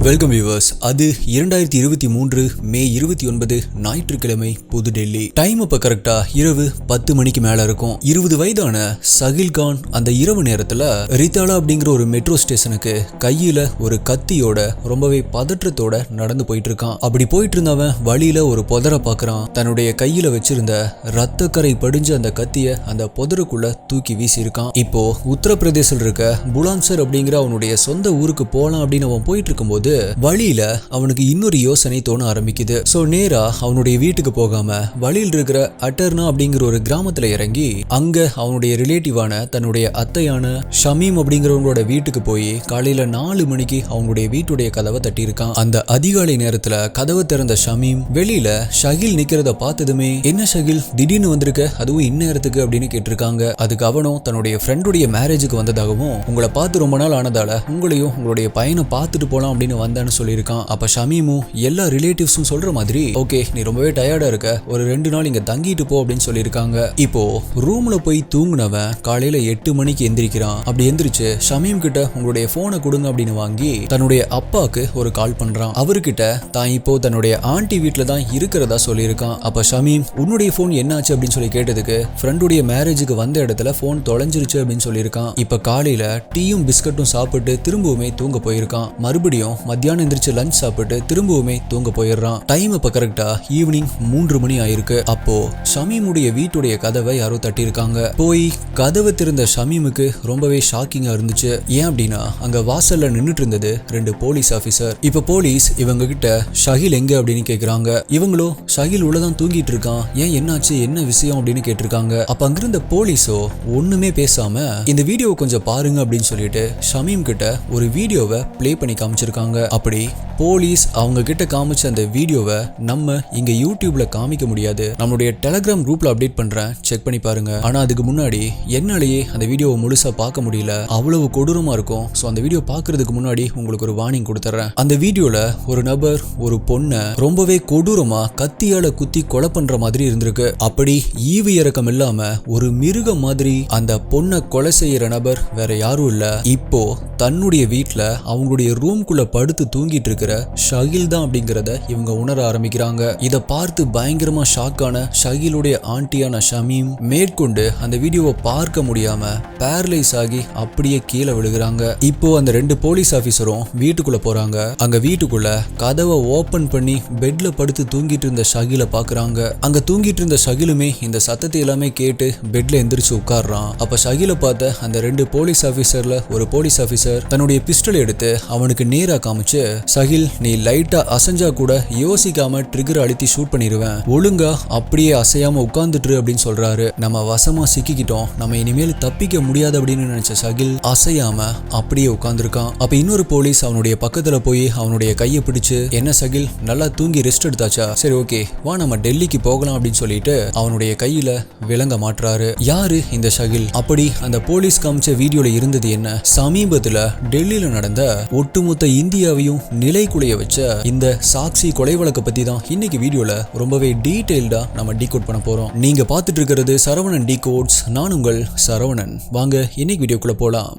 Welcome viewers. அது 2023 மே 29 ஞாயிற்றுக்கிழமை புதுடெல்லி. Time அப்ப கரெக்டா இரவு 10 மணிக்கு மேல இருக்கும். 20 வயதான சகில் கான் அந்த இரவு நேரத்துல ரித்தாலா அப்படிங்கிற ஒரு மெட்ரோ ஸ்டேஷனுக்கு கையில ஒரு கத்தியோட ரொம்பவே பதற்றத்தோட நடந்து போயிட்டு இருக்கான். அப்படி போயிட்டு இருந்தவன் வழியில ஒரு புதரை பாக்குறான். தன்னுடைய கையில வச்சிருந்த ரத்தக்கரை படிஞ்ச அந்த கத்திய அந்த புதருக்குள்ள தூக்கி வீசி இருக்கான். இப்போ உத்தரப்பிரதேசத்தில் இருக்க புலான்சர் அப்படிங்கிற அவனுடைய சொந்த ஊருக்கு போலாம் அப்படின்னு அவன் போயிட்டு இருக்கும்போது வழியில அவனுக்கு இன்னொரு யோசனை தோண ஆரம்பிக்குது. சோ நேரா அவனுடைய வீட்டுக்கு போகாம வழியில் இருக்கிற அட்டர்னா அப்படிங்கிற ஒரு கிராமத்துல இறங்கி அங்க அவனுடைய ரிலேட்டிவான தன்னுடைய அத்தையான ஷமீம் அப்படிங்கிறவங்களோட வீட்டுக்கு போய் காலையில 4 மணிக்கு அவங்களுடைய வீட்டுடைய கதவை தட்டி இருக்கான். அந்த அதிகாலை நேரத்துல கதவை திறந்த ஷமீம் வெளியில ஷகில் நிக்கிறத பார்த்ததுமே, என்ன ஷகில் திடீர்னு வந்திருக்க, அதுவும் இந்நேரத்துக்கு அப்படின்னு கேட்டிருக்காங்க. அதுக்கு அவனும் தன்னுடைய ஃப்ரெண்டுடைய மேரேஜுக்கு வந்ததாகவும் உங்களை பார்த்து ரொம்ப நாள் ஆனதால உங்களையும் உங்களுடைய பையனை பார்த்துட்டு போலாம் அப்படின்னு வந்தான்னு சொல்லியிருக்கான். அப்ப ஷமீமும் எல்லா ரிலேட்டிவ்ஸும் சொல்ற மாதிரி, ஓகே நீ ரொம்பவே டயர்டா இருக்க, ஒரு 2 நாள் இங்க தங்கிட்டு போ அப்படின்னு சொல்லியிருக்காங்க. இப்போ ரூம்ல போய் தூங்குனவன் காலையில 8 மணிக்கு எந்திரிக்கிறான். அப்படி எந்திரிச்சு ஷமீம் கிட்ட உங்களுடைய போனை கொடுங்க அப்படின்னு வாங்கி தன்னுடைய அப்பாக்கு ஒரு கால் பண்றான். அவர்கிட்ட தான் இப்போ தன்னுடைய ஆண்டி வீட்டுல தான் இருக்கிறதா சொல்லியிருக்கான். அப்ப ஷமீம் உன்னுடைய போன் என்னாச்சு அப்படின்னு சொல்லி கேட்டதுக்கு, ஃப்ரெண்டுடைய மேரேஜுக்கு வந்த இடத்துல போன் தொலைஞ்சிருச்சு அப்படின்னு சொல்லியிருக்கான். இப்ப காலையில டீயும் பிஸ்கட்டும் சாப்பிட்டு திரும்பவுமே தூங்க போயிருக்கான். மறுபடியும் மத்தியானம் எந்திரிச்சு லஞ்ச் சாப்பிட்டு திரும்பவுமே தூங்க போயிடுறான். டைம் இப்ப கரெக்டா ஈவினிங் 3 மணி ஆயிருக்கு. அப்போ ஷமீமுடைய வீட்டுடைய கதவை யாரோ தட்டியிருக்காங்க. போய் கதவை திறந்த ஷமீமுக்கு ரொம்பவே ஷாக்கிங்கா இருந்துச்சு. ஏன் அப்படின்னா அங்க வாசல்ல நின்னுட்டு இருந்தது 2 போலீஸ் ஆபீசர். இப்ப போலீஸ் இவங்க கிட்ட ஷகில் எங்க அப்படின்னு கேக்குறாங்க. இவங்களோ ஷகில் உள்ளதான் தூங்கிட்டு இருக்கான், ஏன் என்னாச்சு என்ன விஷயம் அப்படின்னு கேட்டிருக்காங்க. அப்ப அங்கிருந்த போலீஸோ ஒண்ணுமே பேசாம இந்த வீடியோவை கொஞ்சம் பாருங்க அப்படின்னு சொல்லிட்டு ஷமீம் கிட்ட ஒரு வீடியோவை பிளே பண்ணி காமிச்சிருக்காங்க. அப்படி போலீஸ் அவங்க கிட்ட காமிச்ச அந்த வீடியோவை நம்ம இங்க யூடியூப்ல காமிக்க முடியாது, நம்மளுடைய டெலிகிராம் குரூப்ல அப்டேட் பண்றேன், செக் பண்ணி பாருங்க. ஆனா அதுக்கு முன்னாடி என்னாலேயே அந்த வீடியோவை முழுசா பார்க்க முடியல, அவ்வளவு கொடூரமா இருக்கும். சோ அந்த வீடியோ பாக்குறதுக்கு முன்னாடி உங்களுக்கு ஒரு வார்னிங் கொடுத்துறேன். அந்த வீடியோல ஒரு நபர் ஒரு பொண்ணை ரொம்பவே கொடூரமா கத்தியால குத்தி கொலை பண்ற மாதிரி இருந்திருக்கு. அப்படி ஈவு இறக்கம் இல்லாம ஒரு மிருகம் மாதிரி அந்த பொண்ணை கொலை செய்யற நபர் வேற யாரும் இல்ல, இப்போ தன்னுடைய வீட்டுல அவங்களுடைய ரூம்குள்ள படுத்து தூங்கிட்டு இருக்கிற ஷகில் தான் அப்படிங்கறத இவங்க உணர ஆரம்பிக்கிறாங்க. இத பார்த்து பயங்கரமா ஷாக்கான ஷகிலுடைய ஆண்டியான ஷமீம் மேற்கொண்டு அந்த வீடியோவை பார்க்க முடியாம பேரலைஸ் ஆகி அப்படியே கீழே விழுகிறாங்க. இப்போ அந்த 2 போலீஸ் ஆபீசரும் வீட்டுக்குள்ள போறாங்க. அங்க வீட்டுக்குள்ள கதவை ஓபன் பண்ணி பெட்ல படுத்து தூங்கிட்டு இருந்த ஷகில பாக்குறாங்க. அங்க தூங்கிட்டு இருந்த ஷகிலுமே இந்த சத்தத்தை எல்லாமே கேட்டு பெட்ல எந்திரிச்சு உட்கார்றான். அப்ப ஷகில பார்த்த அந்த 2 போலீஸ் ஆபீசர்ல ஒரு போலீஸ் ஆபீசர் தன்னுடைய பிஸ்டல் எடுத்து அவனுக்கு நேரா காமிச்சு, சகில் நீ லைட்டா அசைஞ்சா கூட யோசிக்காம ட்ரிகர் அழுத்தி ஷூட் பண்ணிடுவேன், ஒழுங்கா அப்படியே அசையாம உட்கார்ந்துட்டு அப்படின்னு சொல்றாரு. நம்ம வசமா சிக்கிக்கிட்டோம், நம்ம இனிமேல் தப்பிக்க முடியாது அப்படின்னு நினைச்ச சகில் அசையாம அப்படியே உட்கார்ந்துருக்கான். அப்ப இன்னொரு போலீஸ் அவனுடைய பக்கத்துல போய் அவனுடைய கையை பிடிச்சு, என்ன சகில் நல்லா தூங்கி ரெஸ்ட் எடுத்தாச்சா, சரி ஓகே வா நம்ம டெல்லிக்கு போகலாம் அப்படின்னு சொல்லிட்டு அவனுடைய கையில விலங்க மாட்டுறாரு. யாரு இந்த சகில்? அப்படி அந்த போலீஸ் காமிச்ச வீடியோல இருந்தது என்ன, சமீபத்துல டெல்லியில நடந்த ஒட்டுமொத்த இந்தியாவையும் நிலைக்குலைய வச்ச இந்த சாக்சி கொலை வழக்க பத்தி தான் இன்னைக்கு வீடியோல ரொம்பவே டீடைல்டா நம்ம டீகோட் பண்ண போறோம். நீங்க பார்த்துட்டு இருக்கிறது சரவணன் டீகோட்ஸ். நான் உங்கள் சரவணன். வாங்க இன்னைக்கு வீடியோக்குள்ள போலாம்.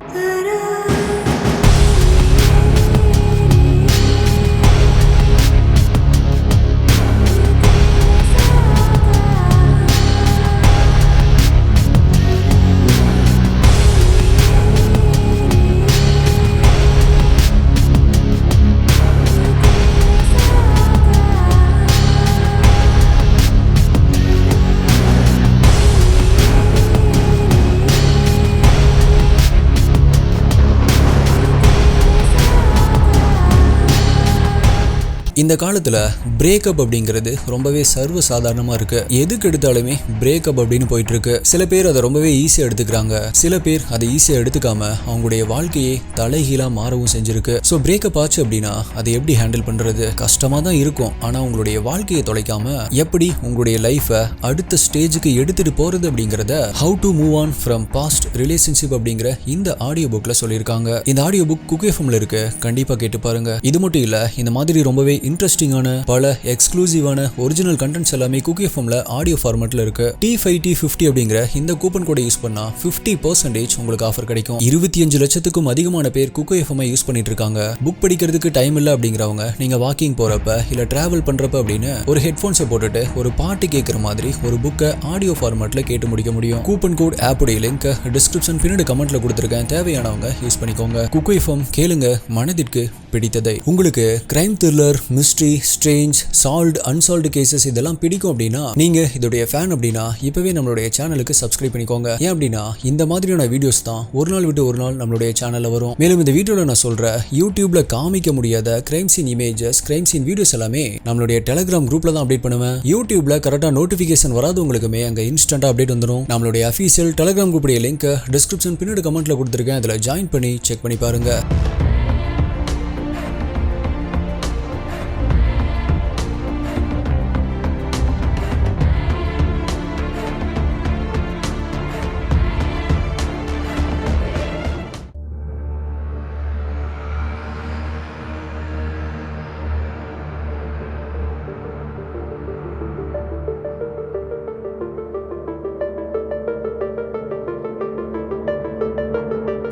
இந்த காலத்துல பிரேக்கப் அப்படிங்கிறது ரொம்பவே சர்வ சாதாரணமா இருக்கு. எதுக்கு எடுத்தாலுமே பிரேக்கப் அப்படின்னு போயிட்டு இருக்கு. சில பேர் அதை ரொம்பவே ஈஸியா எடுத்துக்கிறாங்க, சில பேர் அதை ஈஸியா எடுத்துக்காம அவங்களுடைய வாழ்க்கையை தலைகீழா மாறவும் செஞ்சிருக்கு. ஸோ பிரேக்கப் ஆச்சு அப்படின்னா அதை எப்படி ஹேண்டில் பண்றது, கஷ்டமா தான் இருக்கும். ஆனா உங்களுடைய வாழ்க்கையை தொலைக்காம எப்படி உங்களுடைய லைஃபை அடுத்த ஸ்டேஜுக்கு எடுத்துட்டு போறது அப்படிங்கறத how to move on from past relationship அப்படிங்கிற இந்த ஆடியோ புக்ல சொல்லியிருக்காங்க. இந்த ஆடியோ புக் குக் எஃப்எம்ல இருக்கு, கண்டிப்பா கேட்டு பாருங்க. இது மட்டும் இல்ல, இந்த மாதிரி ரொம்பவே இன்ட்ரெஸ்டிங்கான பல எக்ஸ்க்ளூசிவான ஒரிஜினல் கண்டென்ட்ஸ் எல்லாமே குக் எஃப்எம்ல ஆடியோ ஃபார்மேட்ல இருக்கு. T5T50 அப்படிங்கிற இந்த கூப்பன் கோடை யூஸ் பண்ணா 50% உங்களுக்கு ஆஃபர் கிடைக்கும். 25 லட்சத்துக்கும் அதிகமான பேர் குக் எஃப்எம் யூஸ் பண்ணிட்டு இருக்காங்க. புக் படிக்கிறதுக்கு டைம் இல்ல அப்படிங்கிறவங்க நீங்க வாக்கிங் போறப்ப இல்ல டிராவல் பண்றப்ப அப்படின்னு ஒரு ஹெட்போன்ஸை போட்டுட்டு ஒரு பாட்டு கேட்கிற மாதிரி ஒரு புக்கை ஆடியோ ஃபார்மேட்ல கேட்டு முடிக்க முடியும். கூப்பன் கோட் ஆப்புடைய லிங்க் டிஸ்கிரிப்ஷன் பின்னாடி கமெண்ட்ல கொடுத்திருக்கேன். தேவையானவங்க யூஸ் பண்ணிக்கோங்க. குக் எஃப்எம் கேளுங்க, மனதிற்கு பிடித்ததை. உங்களுக்கு crime thriller, mystery, strange, solved, unsolved cases இதெல்லாம் பிடிக்கும் அப்படின்னா நீங்க இதோடைய ஃபேன் அப்படின்னா இப்பவே நம்மளுடைய சேனலுக்கு சப்ஸ்கிரைப் பண்ணிக்கோங்க. ஏன் அப்படின்னா இந்த மாதிரியான வீடியோஸ் தான் ஒரு நாள் விட்டு ஒரு நாள் நம்மளுடைய சேனல்ல வரும். மேலும் இந்த வீடியோல நான் சொல்ற யூடியூப்ல காமிக்க முடியாத crime scene images, crime scene videos எல்லாமே நம்மளுடைய டெலிகிராம் குரூப்ல தான் அப்டேட் பண்ணுவேன். யூடியூப்ல கரெக்டா நோட்டிபிகேஷன் வராதவங்களுக்குமே அங்க இன்ஸ்டன்டா அப்டேட் வந்துடும். நம்மளுடைய அஃபீஷியல் டெலிகிராம் குரூப்புடைய லிங்க் டிஸ்கிரிப்ஷன் பின்னாடி கமெண்ட்ல கொடுத்திருக்கேன். அதுல ஜாயின் பண்ணி செக் பண்ணி பாருங்க.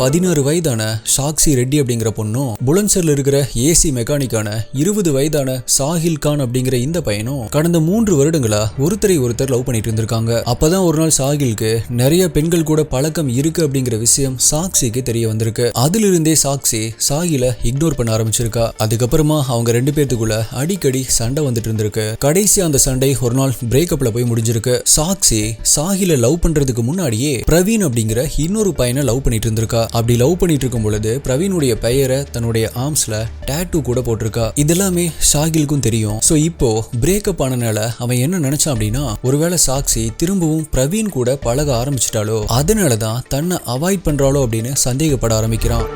பதினாறு வயதான சாக்சி ரெட்டி அப்படிங்கிற பொண்ணும் புலன்சர்ல இருக்கிற ஏசி மெக்கானிக்கான 20 வயதான சாஹில் கான் அப்படிங்கிற இந்த பையனும் கடந்த 3 வருடங்களா ஒருத்தரை ஒருத்தர் லவ் பண்ணிட்டு இருந்திருக்காங்க. அப்பதான் ஒரு நாள் சாஹிலுக்கு நிறைய பெண்கள் கூட பழக்கம் இருக்கு அப்படிங்கிற விஷயம் சாக்சிக்கு தெரிய வந்திருக்கு. அதுல இருந்தே சாக்சி சாஹில இக்னோர் பண்ண ஆரம்பிச்சிருக்கா. அதுக்கப்புறமா அவங்க 2 பேத்துக்குள்ள அடிக்கடி சண்டை வந்துட்டு இருந்திருக்கு. கடைசியா அந்த சண்டை ஒரு நாள் பிரேக்கப்ல போய் முடிஞ்சிருக்கு. சாக்சி சாஹில லவ் பண்றதுக்கு முன்னாடியே பிரவீன் அப்படிங்கிற இன்னொரு பையனை லவ் பண்ணிட்டு இருந்திருக்கா. அப்படி லவ் பண்ணிட்டு இருக்கும் பொழுது பிரவீனுடைய பெயரை தன்னுடைய ஆர்ம்ஸ்ல டாட்டூ கூட போட்டிருக்கா. இதெல்லாமே சாஹிலுக்கும் தெரியும். சோ இப்போ பிரேக்கப் ஆனனால அவன் என்ன நினைச்சான் அப்படின்னா ஒருவேளை சாக்சி திரும்பவும் பிரவீன் கூட பழக ஆரம்பிச்சிட்டாலோ அதனாலதான் தன்னை அவாய்ட் பண்றாளோ அப்படின்னு சந்தேகப்பட ஆரம்பிக்கிறான்.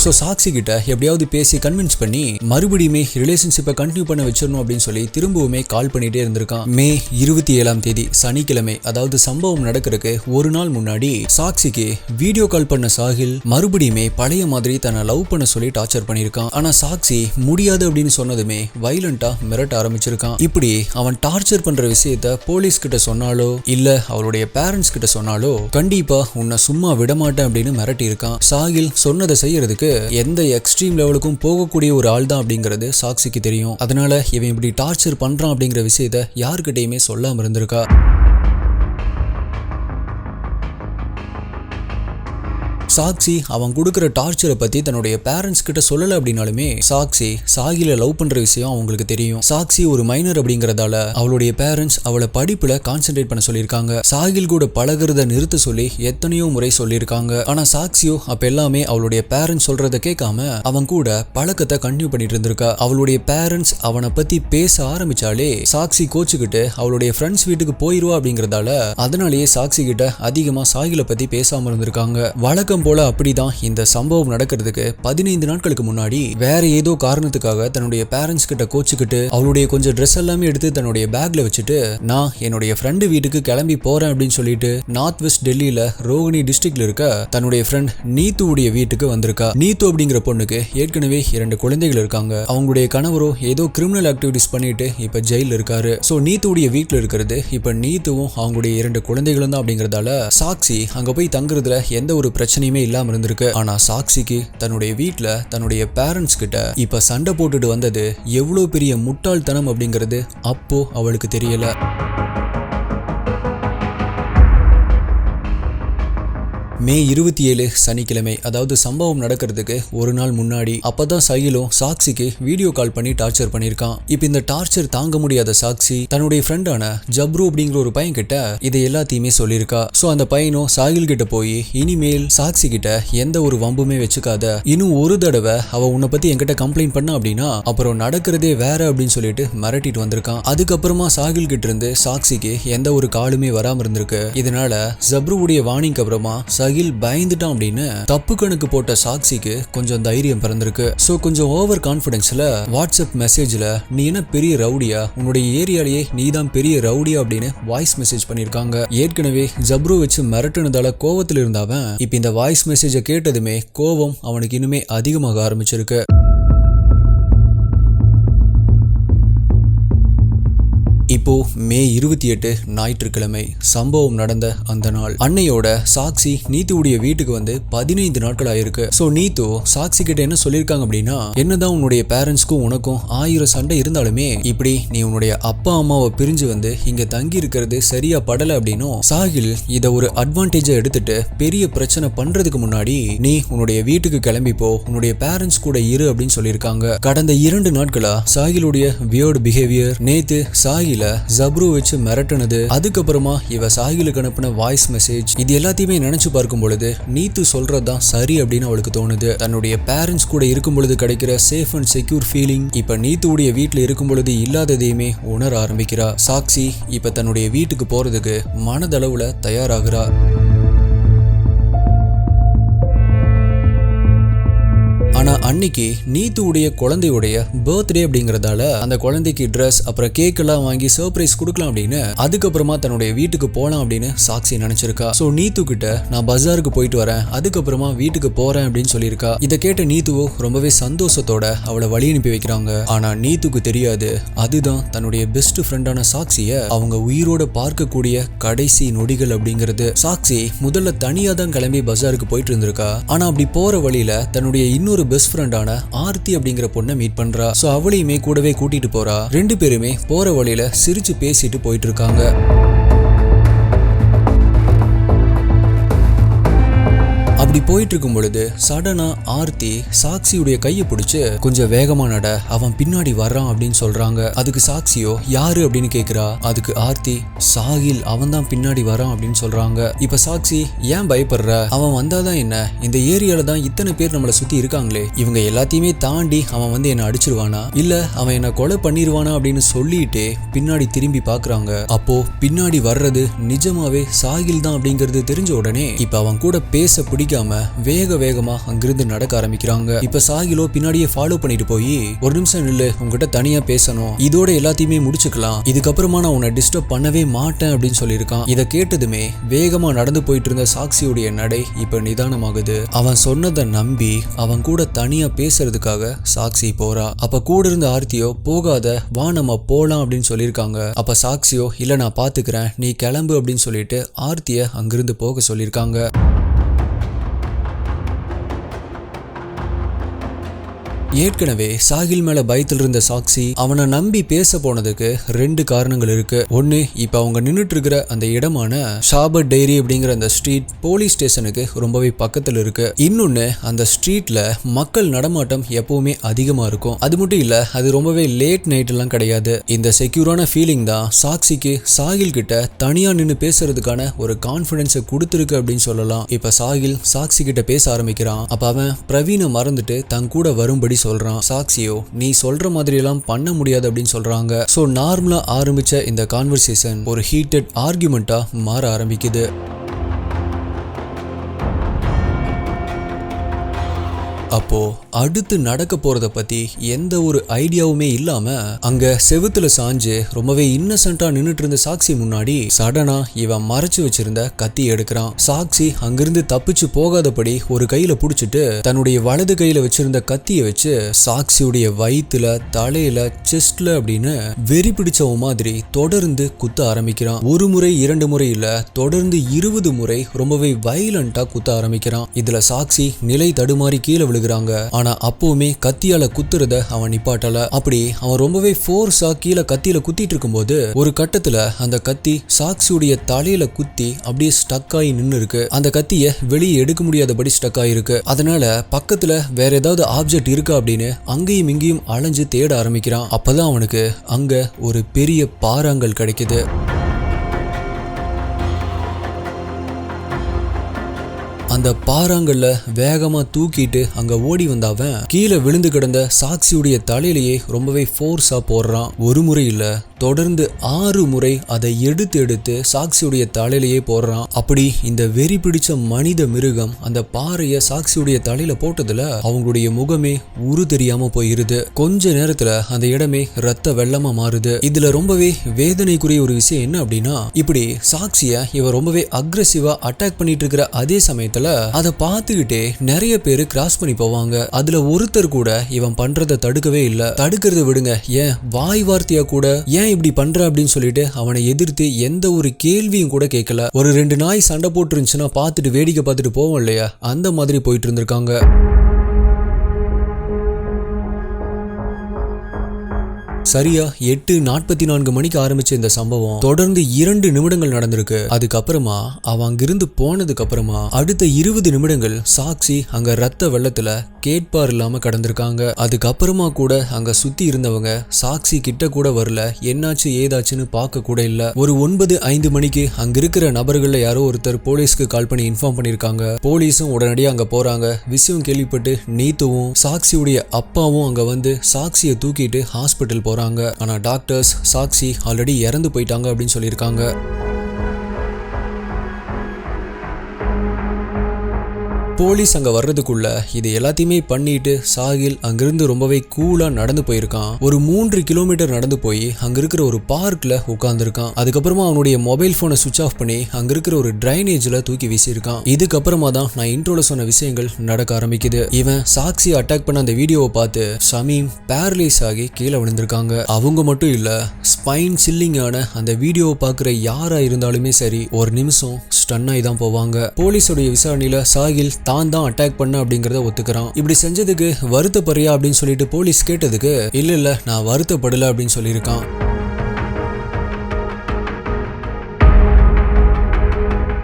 ஸோ சாக்சி கிட்ட எப்படியாவது பேசி கன்வின்ஸ் பண்ணி மறுபடியுமே ரிலேஷன்ஷிப்பை கண்டினியூ பண்ண வச்சிடணும் அப்படின்னு சொல்லி திரும்பவுமே கால் பண்ணிட்டே இருந்திருக்கான். மே 27ஆம் தேதி சனிக்கிழமை, அதாவது சம்பவம் நடக்கிறதுக்கு ஒரு நாள் முன்னாடி சாக்சிக்கு வீடியோ கால் பண்ண சாஹில் மறுபடியுமே பழைய மாதிரி தன்னை லவ் பண்ண சொல்லி டார்ச்சர் பண்ணியிருக்கான். ஆனா சாக்சி முடியாது அப்படின்னு சொன்னதுமே வைலண்டா மிரட்ட ஆரம்பிச்சிருக்கான். இப்படி அவன் டார்ச்சர் பண்ற விஷயத்த போலீஸ் கிட்ட சொன்னாலோ இல்ல அவளுடைய பேரண்ட்ஸ் கிட்ட சொன்னாலோ கண்டிப்பா உன்னை சும்மா விடமாட்டேன் அப்படின்னு மிரட்டி இருக்கான். சாஹில் சொன்னதை செய்யறதுக்கு எந்த எக்ஸ்ட்ரீம் லெவலுக்கும் போகக்கூடிய ஒரு ஆள் தான் அப்படிங்கிறது சாக்சிக்கு தெரியும். அதனால இவன் இப்படி டார்ச்சர் பண்றான் அப்படிங்கிற விஷயத்த யாருக்கிட்டையுமே சொல்லாம இருந்திருக்கா. சாக்சி அவன் கொடுக்குற டார்ச்சரை பத்தி தன்னுடைய பேரண்ட்ஸ் கிட்ட சொல்லல அப்படின்னாலுமே சாக்சி சாஹில லவ் பண்ற விஷயம் அவங்களுக்கு தெரியும். சாக்சி ஒரு மைனர் அப்படிங்கறதால அவளுடைய பேரண்ட்ஸ் அவளை படிப்புல கான்சென்ட்ரேட் பண்ண சொல்லியிருக்காங்க. சாஹில் கூட பழகிறத நிறுத்த சொல்லி எத்தனையோ முறை சொல்லியிருக்காங்க. ஆனா சாக்சியோ அப்ப எல்லாமே அவளுடைய பேரண்ட்ஸ் சொல்றத கேட்காம அவன் கூட பழக்கத்தை கண்டினியூ பண்ணிட்டு இருந்திருக்கா. அவளுடைய பேரண்ட்ஸ் அவனை பத்தி பேச ஆரம்பிச்சாலே சாக்சி கோச்சுக்கிட்டு அவளுடைய ஃப்ரெண்ட்ஸ் வீட்டுக்கு போயிருவா அப்படிங்கறதால அதனாலேயே சாக்சி கிட்ட அதிகமா சாஹில பத்தி பேசாம இருந்திருக்காங்க. வழக்கம் போல அப்படிதான் இந்த சம்பவம் நடக்கிறதுக்கு 15 நாட்களுக்கு முன்னாடி வேற ஏதோ காரணத்துக்காக தன்னுடைய பேரண்ட்ஸ் கிட்ட கோச்சுக்கிட்டு அவளுடைய கொஞ்சம் ட்ரெஸ் எல்லாமே எடுத்து தன்னுடைய பேக்ல வச்சுட்டு நான் என்னுடைய ஃப்ரெண்டு வீட்டுக்கு கிளம்பி போறேன் அப்படின்னு சொல்லிட்டு நார்த் வெஸ்ட் டெல்லியில ரோஹிணி டிஸ்ட்ரிக்ட்ல இருக்க தன்னுடைய ஃப்ரெண்ட் நீத்துவுடைய வீட்டுக்கு வந்திருக்கா. நீத்து அப்படிங்கிற பொண்ணுக்கு ஏற்கனவே 2 குழந்தைகள் இருக்காங்க. அவங்களுடைய கணவரோ ஏதோ கிரிமினல் ஆக்டிவிட்டிஸ் பண்ணிட்டு இப்ப ஜெயில இருக்காரு. சோ நீத்துவுடைய வீட்டுல இருக்கிறது இப்ப நீத்துவும் அவங்களுடைய 2 குழந்தைகளும் தான் அப்படிங்கறதால சாக்சி அங்க போய் தங்குறதுல எந்த ஒரு பிரச்சனையும் இல்லாம இருந்திருக்கு. ஆனா சாக்சிக்கு தன்னுடைய வீட்டுல தன்னுடைய பேரண்ட்ஸ் கிட்ட இப்ப சண்டை போட்டுட்டு வந்தது எவ்வளவு பெரிய முட்டாள்தனம் அப்படிங்கிறது அப்போ அவளுக்கு தெரியல. மே 27 சனிக்கிழமை, அதாவது சம்பவம் நடக்கிறதுக்கு ஒரு நாள் முன்னாடி அப்பதான் சாஹிலும் சாக்சிக்கு வீடியோ கால் பண்ணி டார்ச்சர் பண்ணியிருக்கான். இப்ப இந்த டார்ச்சர் தாங்க முடியாத சாக்சி தன்னுடைய ஃப்ரெண்டான ஜப்ரு அப்படிங்கிற ஒரு பையன் கிட்ட இதை எல்லாத்தையுமே சொல்லியிருக்கா. சோ அந்த பையனும் சாஹில் கிட்ட போய் இனிமேல் சாக்சி கிட்ட எந்த ஒரு வம்புமே வச்சுக்காத, இன்னும் ஒரு தடவை அவ உன்னை பத்தி என்கிட்ட கம்ப்ளைண்ட் பண்ண அப்படின்னா அப்புறம் நடக்கிறதே வேற அப்படின்னு சொல்லிட்டு மிரட்டிட்டு வந்திருக்கான். அதுக்கப்புறமா சாஹில் கிட்ட இருந்து சாக்சிக்கு எந்த ஒரு காலுமே வராம இருந்திருக்கு. இதனால ஜப்ருவுடைய வார்னிங்க்கு அப்புறமா சகில் பயந்துட்டான் அப்படின்னு தப்பு கணக்கு போட்ட சாக்சிக்கு கொஞ்சம் தைரியம் பிறந்திருக்கு. சோ கொஞ்சம் ஓவர் கான்பிடன்ஸ்ல வாட்ஸ்அப் மெசேஜ்ல நீ என்ன பெரிய ரவுடியா, உன்னுடைய ஏரியாலேயே நீ தான் பெரிய ரவுடியா அப்படின்னு வாய்ஸ் மெசேஜ் பண்ணிருக்காங்க. ஏற்கனவே ஜப்ரு வச்சு மிரட்டுனதால கோவத்தில் இருந்தவன் இப்ப இந்த வாய்ஸ் மெசேஜை கேட்டதுமே கோவம் அவனுக்கு இன்னுமே அதிகமாக ஆரம்பிச்சிருக்கு. இப்போ மே 28 ஞாயிற்றுக்கிழமை சம்பவம் நடந்த அந்த நாள். அன்னையோட சாக்சி நீத்துடைய வீட்டுக்கு வந்து 15 நாட்கள் ஆயிருக்கு. சோ நீத்து சாக்சி கிட்ட என்ன சொல்லிருக்காங்க அப்படின்னா, என்னதான் உன்னுடைய பேரண்ட்ஸ்க்கும் உனக்கும் 1000 சண்டை இருந்தாலுமே இப்படி நீ உன்னுடைய அப்பா அம்மாவை பிரிஞ்சு வந்து இங்க தங்கி இருக்கிறது சரியா படல அப்படின்னும், சாகில் இத ஒரு அட்வான்டேஜா எடுத்துட்டு பெரிய பிரச்சனை பண்றதுக்கு முன்னாடி நீ உன்னுடைய வீட்டுக்கு கிளம்பி போ, உன்னுடைய பேரண்ட்ஸ் கூட இரு அப்படின்னு சொல்லியிருக்காங்க. கடந்த 2 நாட்களா சாகிலுடைய வியர்ட் பிஹேவியர், நேத்து சாகில ஜப்ரு வச்சு மிரட்டுனது, அதுக்கப்புறமா இவ சாகிலுக்கு அனுப்பின வாய்ஸ் மெசேஜ், இது எல்லாத்தையுமே நினைச்சு பார்க்கும் பொழுது நீத்து சொல்றதுதான் சரி அப்படின்னு அவளுக்கு தோணுது. தன்னுடைய பேரண்ட்ஸ் கூட இருக்கும் பொழுது கிடைக்கிற சேஃப் அண்ட் செக்யூர் ஃபீலிங் இப்ப நீத்துடைய வீட்டுல இருக்கும் பொழுது இல்லாததையுமே உணர ஆரம்பிக்கிறா. சாக்சி இப்ப தன்னுடைய வீட்டுக்கு போறதுக்கு மனதளவுல தயாராகிறா. ஆனா அன்னைக்கு நீத்துடைய குழந்தையுடைய பர்த்டே அப்படிங்கறதால அந்த குழந்தைக்கு ட்ரெஸ் அப்புறம் கேக் எல்லாம் வாங்கி சர்ப்ரைஸ் கொடுக்கலாம் அப்படின்னு அதுக்கப்புறமா தன்னுடைய வீட்டுக்கு போலாம் அப்படின்னு சாக்சி நினைச்சிருக்கா. சோ நீத்து கிட்ட நான் பஜாருக்கு போயிட்டு வரேன், அதுக்கப்புறமா வீட்டுக்கு போறேன் அப்படின்னு சொல்லியிருக்கா. இதை கேட்ட நீத்துவோ ரொம்பவே சந்தோஷத்தோட அவளை வழி அனுப்பி வைக்கிறாங்க. ஆனா நீத்துக்கு தெரியாது அதுதான் தன்னுடைய பெஸ்ட் ஃப்ரெண்டான சாக்சிய அவங்க உயிரோட பார்க்கக்கூடிய கடைசி நொடிகள் அப்படிங்கிறது. சாக்சி முதல்ல தனியா தான் கிளம்பி பஜாருக்கு போயிட்டு இருந்திருக்கா. ஆனா அப்படி போற வழியில தன்னுடைய இன்னொரு பெஸ்ட் ஃப்ரெண்டான ஆர்த்தி அப்படிங்கிற பொண்ணை மீட் பண்றா. சோ அவளையுமே கூடவே கூட்டிட்டு போறா. 2 பேருமே போற வழியில சிரிச்சு பேசிட்டு போயிட்டு இருக்காங்க. அப்படி போயிட்டு இருக்கும் பொழுது சடனா ஆர்த்தி சாக்சியுடைய கையை பிடிச்சு கொஞ்சம் வேகமா நட, அவன் பின்னாடி வர்றான் அப்படின்னு சொல்றாங்க. அதுக்கு சாக்சியோ யாரு அப்படின்னு கேக்குறா. அதுக்கு ஆர்த்தி சாகில் அவன் தான் பின்னாடி வரான் அப்படின்னு சொல்றாங்க. இப்ப சாக்சி ஏன் பயப்படுற, அவன் வந்தாதான் என்ன, இந்த ஏரியால தான் இத்தனை பேர் நம்மளை சுத்தி இருக்காங்களே, இவங்க எல்லாத்தையுமே தாண்டி அவன் வந்து என்ன அடிச்சிருவானா இல்ல அவன் என்ன கொலை பண்ணிருவானா அப்படின்னு சொல்லிட்டு பின்னாடி திரும்பி பாக்குறாங்க. அப்போ பின்னாடி வர்றது நிஜமாவே சாகில் தான் அப்படிங்கிறது தெரிஞ்ச உடனே இப்ப அவன் கூட பேச பிடிக்காம வேக வேகமா அங்கிருந்து நடக்க ஆரம்பிக்கிறாங்க. இப்ப சாகிலோ பின்னாடியே ஃபாலோ பண்ணிட்டு போய், ஒரு நிமிஷம் நில்லு, உங்ககிட்ட தனியா பேசணும், இதோட எல்லாத்தையுமே முடிச்சுக்கலாம், இதுக்கப்புறமா நான் உன்னை டிஸ்டர்ப் பண்ணவே மாட்டேன் அப்படின்னு சொல்லியிருக்கான். இதை கேட்டதுமே வேகமா நடந்து போயிட்டு இருந்த சாக்சியுடைய நடை இப்ப நிதானமாகுது. அவன் சொன்னதை நம்பி அவன் கூட தனியா பேசுறதுக்காக சாக்சி போறா. அப்ப கூட இருந்த ஆர்த்தியோ போகாத, வா நம்ம போலாம் அப்படின்னு சொல்லியிருக்காங்க. அப்ப சாக்சியோ இல்ல நான் பாத்துக்கிறேன், நீ கிளம்பு அப்படின்னு சொல்லிட்டு ஆர்த்திய அங்கிருந்து போக சொல்லியிருக்காங்க. ஏற்கனவே சாகில் மேல பயத்தில் இருந்த சாக்சி அவனை நம்பி பேச போனதுக்கு 2 காரணங்கள் இருக்கு. ஒன்னு, இப்ப அவங்க நின்னுட்டு இருக்கிற அந்த இடமான ஷாபர்ட் டைரி அப்படிங்கிற அந்த ஸ்ட்ரீட் போலீஸ் ஸ்டேஷனுக்கு ரொம்பவே பக்கத்துல இருக்கு. இன்னொன்னு, அந்த ஸ்ட்ரீட்ல மக்கள் நடமாட்டம் எப்பவுமே அதிகமா இருக்கும். அது மட்டும் இல்ல, அது ரொம்பவே லேட் நைட் எல்லாம் கிடையாது. இந்த செக்யூரான ஃபீலிங் தான் சாக்சிக்கு சாகில் கிட்ட தனியா நின்னு பேசுறதுக்கான ஒரு கான்பிடன்ஸை கொடுத்துருக்கு அப்படின்னு சொல்லலாம். இப்ப சாகில் சாக்சி கிட்ட பேச ஆரம்பிக்கிறான். அப்ப அவன் பிரவீனை மறந்துட்டு தன் கூட வரும்படி சொல்றான். சாக்சியோ நீ சொல்ற மாதிரி எல்லாம் பண்ண முடியாது அப்படின்னு சொல்றாங்க. சோ நார்மலா ஆரம்பிச்ச இந்த கான்வர்சேஷன் ஒரு ஹீட்டட் ஆர்குமெண்டா மாற ஆரம்பிக்குது. அப்போ அடுத்து நடக்க போறத பத்தி எந்த ஒரு ஐடியாவுமே இல்லாம அங்க செவுத்துல சாஞ்சு ரொம்பவே இன்னசென்ட்டா நின்னுட்டு இருந்த சாக்சி முன்னாடி சடனா இவன் மறைச்சு வச்சிருந்த கத்தி எடுக்கிறான். சாக்சி அங்கிருந்து தப்பிச்சு போகாதபடி ஒரு கையில புடிச்சிட்டு தன்னுடைய வலது கையில வச்சிருந்த கத்திய வச்சு சாக்சியுடைய வயிற்றுல, தலையில, செஸ்ட்ல அப்படின்னு வெறி பிடிச்சவ மாதிரி தொடர்ந்து குத்த ஆரம்பிக்கிறான். 1 முறை 2 முறை இல்ல, தொடர்ந்து 20 முறை ரொம்பவே வயலண்டா குத்த ஆரம்பிக்கிறான். இதுல சாக்சி நிலை தடுமாறி கீழே விழுகிறாங்க. ஆனா அப்பவுமே கத்தியால குத்துறத அவன் நிப்பாட்டல. அப்படி அவன் ரொம்பவே ஃபோர்ஸா கீழே கத்தியில குத்திட்டு இருக்கும்போது ஒரு கட்டத்துல அந்த கத்தி சாக்சியுடைய தலையில குத்தி அப்படியே ஸ்டக் ஆகி நின்னு இருக்கு. அந்த கத்திய வெளியே எடுக்க முடியாதபடி ஸ்டக் ஆயிருக்கு. அதனால பக்கத்துல வேற ஏதாவது ஆப்ஜெக்ட் இருக்கா அப்படின்னு அங்கேயும் இங்கேயும் அலைஞ்சு தேட ஆரம்பிக்கிறான். அப்பதான் அவனுக்கு அங்க ஒரு பெரிய பாறாங்கல் கிடைக்குது. அந்த பாறாங்கல்ல வேகமா தூக்கிட்டு அங்க ஓடி வந்த அவன் கீழே விழுந்து கிடந்த சாக்சியுடைய தலையிலேயே ரொம்பவே ஃபோர்ஸா போடுறான். ஒரு முறை இல்ல, தொடர்ந்து 6 முறை அதை எடுத்து சாக்சியுடைய தலையிலேயே போடுறான். அப்படி இந்த வெறி பிடிச்ச மனித மிருகம் அந்த பாறைய சாக்சியுடைய தலையில போட்டதுல அவங்களுடைய முகமே உரு தெரியாம போயிருது. கொஞ்ச நேரத்துல அந்த இடமே ரத்த வெள்ளமா மாறுது. இதுல ரொம்பவே வேதனைக்குரிய ஒரு விஷயம் என்ன அப்படின்னா, இப்படி சாக்சிய இவன் ரொம்பவே அக்ரெசிவா அட்டாக் பண்ணிட்டு இருக்கிற அதே சமயத்துல அதை பார்த்துக்கிட்டே நிறைய பேரு கிராஸ் பண்ணி போவாங்க. அதுல ஒருத்தர் கூட இவன் பண்றதை தடுக்கவே இல்லை. தடுக்கிறத விடுங்க, ஏன் வாய் வார்த்தையா கூட ஏன் இப்படி பண்ற அப்படின்னு சொல்லிட்டு அவனை எதிர்த்து எந்த ஒரு கேள்வியும் கூட கேட்கல. ஒரு 2 நாய் சண்டை போட்டு இருந்துச்சுன்னா பார்த்துட்டு வேடிக்கை பார்த்துட்டு போவோம் இல்லையா, அந்த மாதிரி போயிட்டு இருந்திருக்காங்க. சரியா 8:44 மணிக்கு ஆரம்பிச்ச இந்த சம்பவம் தொடர்ந்து 2 நிமிடங்கள் நடந்திருக்கு. அதுக்கப்புறமா அவன் அங்கிருந்து போனதுக்கு அப்புறமா அடுத்த 20 நிமிடங்கள் சாக்சி அங்க ரத்த வெள்ளத்துல கேட்பார் இல்லாம கடந்திருக்காங்க. அதுக்கப்புறமா கூட அங்க சுத்தி இருந்தவங்க சாக்சி கிட்ட கூட வரல, என்னாச்சு ஏதாச்சுன்னு பார்க்க கூட இல்ல. ஒரு 9:05 மணிக்கு அங்க இருக்கிற நபர்கள்ல யாரோ ஒருத்தர் போலீஸ்க்கு கால் பண்ணி இன்ஃபார்ம் பண்ணிருக்காங்க. போலீஸும் உடனடியாக அங்க போறாங்க. விஷயம் கேள்விப்பட்டு நீத்துவும் சாக்சியுடைய அப்பாவும் அங்க வந்து சாக்சியை தூக்கிட்டு ஹாஸ்பிட்டல் போறாங்க. ஆனா டாக்டர்ஸ் சாக்சி ஆல்ரெடி இறந்து போயிட்டாங்க அப்படின்னு சொல்லியிருக்காங்க. போலீஸ் அங்க வர்றதுக்குள்ள இது எல்லாத்தையுமே பண்ணிட்டு சாகில் அங்கிருந்து ரொம்பவே கூலா நடந்து போயிருக்கான். ஒரு 3 கிலோமீட்டர் நடந்து போய் அங்க இருக்கிற ஒரு பார்க்ல உட்கார்ந்துருக்கான். அதுக்கப்புறமா அவனுடைய மொபைல் போனை சுவிட்ச் ஆஃப் பண்ணி அங்க இருக்கிற ஒரு டிரைனேஜ்ல தூக்கி வீசியிருக்கான். இதுக்கப்புறமா தான் நான் இன்ட்ரோல சொன்ன விஷயங்கள் நடக்க ஆரம்பிக்குது. இவன் சாக்சி அட்டாக் பண்ண அந்த வீடியோவை பார்த்து ஷமீம் பேரலைஸ் ஆகி கீழே விழுந்திருக்காங்க. அவங்க மட்டும் இல்ல, ஸ்பைன் சில்லிங்கான அந்த வீடியோவை பார்க்குற யாரா இருந்தாலுமே சரி ஒரு நிமிஷம் ஸ்டன் ஆகி தான் போவாங்க. போலீஸோடைய விசாரணையில சாகில் தான் அட்டாக் பண்ண அப்படிங்கறத ஒத்துக்கிறான். இப்படி செஞ்சதுக்கு வருத்தப்படுறியா அப்படின்னு சொல்லிட்டு போலீஸ் கேட்டதுக்கு இல்ல நான் வருத்தப்படல அப்படின்னு சொல்லியிருக்கான்.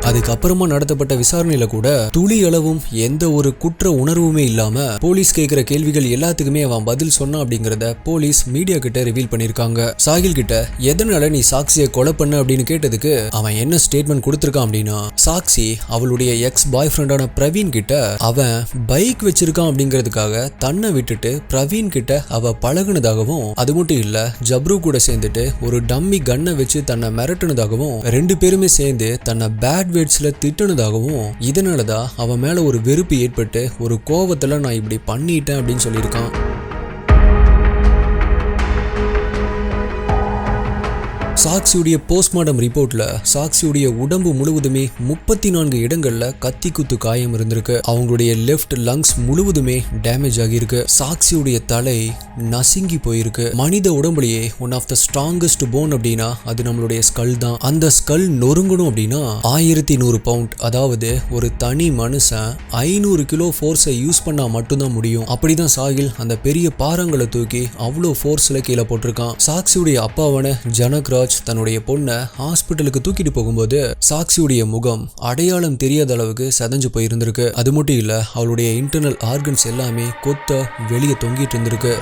அதுக்கப்புறமா நடத்தப்பட்ட விசாரணையில கூட துளி அளவும் எந்த ஒரு குற்ற உணர்வுமே இல்லாம போலீஸ் கேட்கிற கேள்விகள் எல்லாத்துக்குமே அவன் பதில் சொன்னான் அப்படிங்கறத போலீஸ் மீடியா கிட்ட ரிவீல் பண்ணிருக்காங்க. சாகில் கிட்ட எதனால நீ சாக்சியை கொலை பண்ண அப்படின்னு கேட்டதுக்கு அவன் என்ன ஸ்டேட்மெண்ட் கொடுத்திருக்கான் அப்படின்னா, சாக்சி அவளுடைய எக்ஸ் பாய் ஃப்ரெண்டான பிரவீன் கிட்ட அவன் பைக் வச்சிருக்கான் அப்படிங்கிறதுக்காக தன்னை விட்டுட்டு பிரவீன் கிட்ட அவ பழகுனதாகவும், அது மட்டும் இல்ல ஜப்ரு கூட சேர்ந்துட்டு ஒரு டம்மி கன்னை வச்சு தன்னை மிரட்டுனதாகவும், 2 பேருமே சேர்ந்து தன்னை பேட் வேர்ட்ஸ்ல திட்டுனதாகவும், இதனாலதான் அவன் மேல ஒரு வெறுப்பு ஏற்பட்டு ஒரு கோவத்துல நான் இப்படி பண்ணிட்டேன் அப்படின்னு சொல்லியிருக்கான். சாக்சியுடைய போஸ்ட்மார்டம் ரிப்போர்ட்ல சாக்சியுடைய உடம்பு முழுவதுமே 34 இடங்கள்ல கத்தி குத்து காயம் இருந்திருக்கு. அவங்களுடைய லெஃப்ட் லங்ஸ் முழுவதுமே டேமேஜ் ஆகியிருக்கு. சாக்சியுடைய தலை நசுங்கி போயிருக்கு. மனித உடம்புலயே one of the strongest bone அப்படின்னா அது நம்மளுடைய ஸ்கல் தான். அந்த ஸ்கல் நொறுங்கணும் அப்படின்னா 1100 பவுண்ட், அதாவது ஒரு தனி மனுஷன் 500 கிலோ ஃபோர்ஸை யூஸ் பண்ணா மட்டும்தான் முடியும். அப்படிதான் சாகில் அந்த பெரிய பாறாங்களை தூக்கி அவ்வளோ ஃபோர்ஸ்ல கீழே போட்டிருக்கான். சாக்சியுடைய அப்பாவான ஜனக்ராஜ் தன்னுடைய பொண்ணை ஹாஸ்பிட்டலுக்கு தூக்கிட்டு போகும்போது சாக்சியுடைய முகம் அடையாளம் தெரியாத அளவுக்கு சதஞ்சு போயிருந்திருக்கு. அது மட்டும் இல்ல, அவளுடைய இன்டர்னல் ஆர்கன்ஸ் எல்லாமே கொத்த வெளியே தொங்கிட்டு இருந்திருக்கு.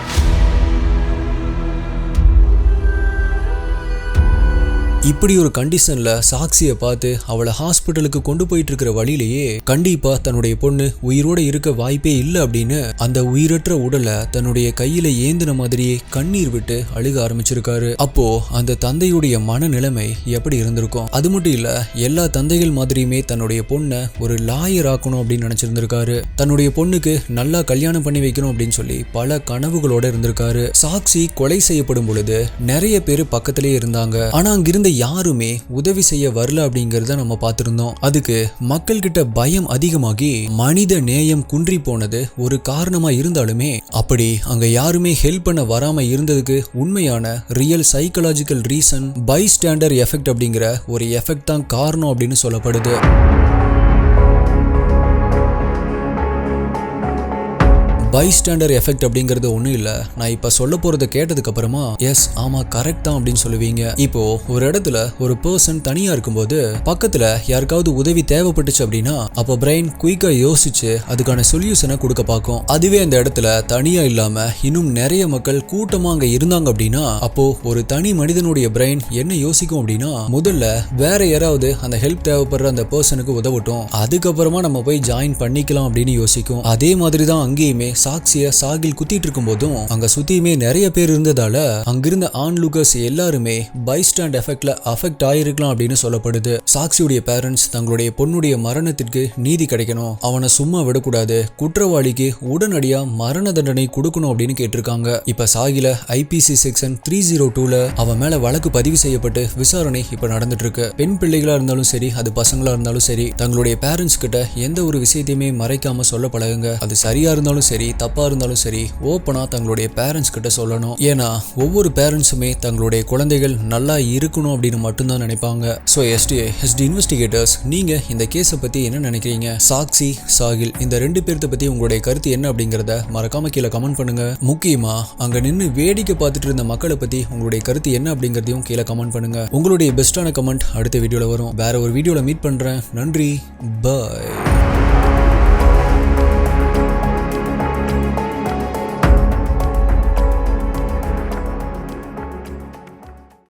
இப்படி ஒரு கண்டிஷன்ல சாக்சியை பார்த்து அவளை ஹாஸ்பிட்டலுக்கு கொண்டு போயிட்டு இருக்கிற வழியிலேயே கண்டிப்பா தன்னுடைய பொண்ணு உயிரோட இருக்க வாய்ப்பே இல்லை அப்படின்னு அந்த உயிரற்ற உடலை தன்னுடைய கையில ஏந்தின மாதிரியே கண்ணீர் விட்டு அழுக ஆரம்பிச்சிருக்காரு. அப்போ அந்த தந்தையுடைய மனநிலைமை எப்படி இருந்திருக்கும்? அது மட்டும் இல்ல, எல்லா தந்தைகள் மாதிரியுமே தன்னுடைய பொண்ணை ஒரு லாயர் ஆக்கணும் அப்படின்னு நினைச்சிருந்திருக்காரு. தன்னுடைய பொண்ணுக்கு நல்லா கல்யாணம் பண்ணி வைக்கணும் அப்படின்னு சொல்லி பல கனவுகளோட இருந்திருக்காரு. சாக்சி கொலை செய்யப்படும் பொழுது நிறைய பேர் பக்கத்திலேயே இருந்தாங்க. ஆனா அங்கிருந்த யாருமே உதவி செய்ய வரல அப்படிங்கறத நம்ம பார்த்திருந்தோம். அதுக்கு மக்கள் கிட்ட பயம் அதிகமாகி மனித நேயம் குன்றி போனது ஒரு காரணமா இருந்தாலுமே, அப்படி அங்க யாருமே ஹெல்ப் பண்ண வராம இருந்ததுக்கு உண்மையான real psychological reason bystander effect அப்படிங்கிற ஒரு எஃபெக்ட் தான் காரணம் அப்படின்னு சொல்லப்படுது. பைஸ்டாண்டர் எஃபெக்ட் அப்படிங்கிறது ஒண்ணும் இல்ல, நான் இப்ப சொல்ல போறதை கேட்டதுக்கு அப்புறமா எஸ் ஆமா கரெக்ட் தான் அப்படின்னு சொல்லுவீங்க. இப்போ ஒரு இடத்துல ஒரு பர்சன் தனியா இருக்கும்போது பக்கத்துல யாருக்காவது உதவி தேவைப்பட்டுச்சு அப்படின்னா அப்ப பிரெயின் குயிக்கா யோசிச்சு அதுக்கான சொல்யூஷனை கொடுக்க பார்க்கும். அதுவே அந்த இடத்துல தனியா இல்லாம இன்னும் நிறைய மக்கள் கூட்டமா அங்க இருந்தாங்க அப்படின்னா அப்போ ஒரு தனி மனிதனுடைய பிரெயின் என்ன யோசிக்கும் அப்படின்னா முதல்ல வேற யாராவது அந்த ஹெல்ப் தேவைப்படுற அந்த பர்சனுக்கு உதவட்டும், அதுக்கப்புறமா நம்ம போய் ஜாயின் பண்ணிக்கலாம் அப்படின்னு யோசிக்கும். அதே மாதிரிதான் அங்கேயுமே சாக்சிய சாகில் குத்திட்டு இருக்கும் போதும் அங்க சுத்தியுமே நிறைய பேர் இருந்ததால அங்கிருந்த ஆன் லூக்கர்ஸ் எல்லாருமே பைஸ்டாண்ட் எஃபெக்ட்ல அஃபெக்ட் ஆயிருக்கலாம் அப்படின்னு சொல்லப்படுது. சாக்சியுடைய பேரண்ட்ஸ் தங்களுடைய பொண்ணுடைய மரணத்திற்கு நீதி கிடைக்கணும், அவனை சும்மா விடக்கூடாது, குற்றவாளிக்கு உடனடியா மரண தண்டனை கொடுக்கணும் அப்படின்னு கேட்டிருக்காங்க. இப்ப சாகில ஐபிசி செக்ஷன் 302ல அவன் மேல வழக்கு பதிவு செய்யப்பட்டு விசாரணை இப்ப நடந்துட்டு இருக்கு. பெண் பிள்ளைகளா இருந்தாலும் சரி அது பசங்களா இருந்தாலும் சரி தங்களுடைய பேரண்ட்ஸ் கிட்ட எந்த ஒரு விஷயத்தையுமே மறைக்காம சொல்ல பழகுங்க. அது சரியா இருந்தாலும் சரி தப்பா இருந்தாலும் சரி ஓப்பனா தங்களுடைய பேரண்ட்ஸ் கிட்ட சொல்லணும். ஏன்னா ஒவ்வொரு பேரண்ட்ஸுமே தங்களுடைய குழந்தைகள் நல்லா இருக்கணும் அப்படின்னு மட்டும்தான் நினைப்பாங்க. ஸோ எஸ்டி இன்வெஸ்டிகேட்டர்ஸ் நீங்க இந்த கேஸை பத்தி என்ன நினைக்கிறீங்க? சாக்சி சாகில் இந்த ரெண்டு பேர்த்த பத்தி உங்களுடைய கருத்து என்ன அப்படிங்கறத மறக்காம கீழே கமெண்ட் பண்ணுங்க. முக்கியமா அங்க நின்று வேடிக்கை பார்த்துட்டு இருந்த மக்களை பத்தி உங்களுடைய கருத்து என்ன அப்படிங்கறதையும் கீழே கமெண்ட் பண்ணுங்க. உங்களுடைய பெஸ்டான கமெண்ட் அடுத்த வீடியோல வரும். வேற ஒரு வீடியோல மீட் பண்றேன். நன்றி, பாய்.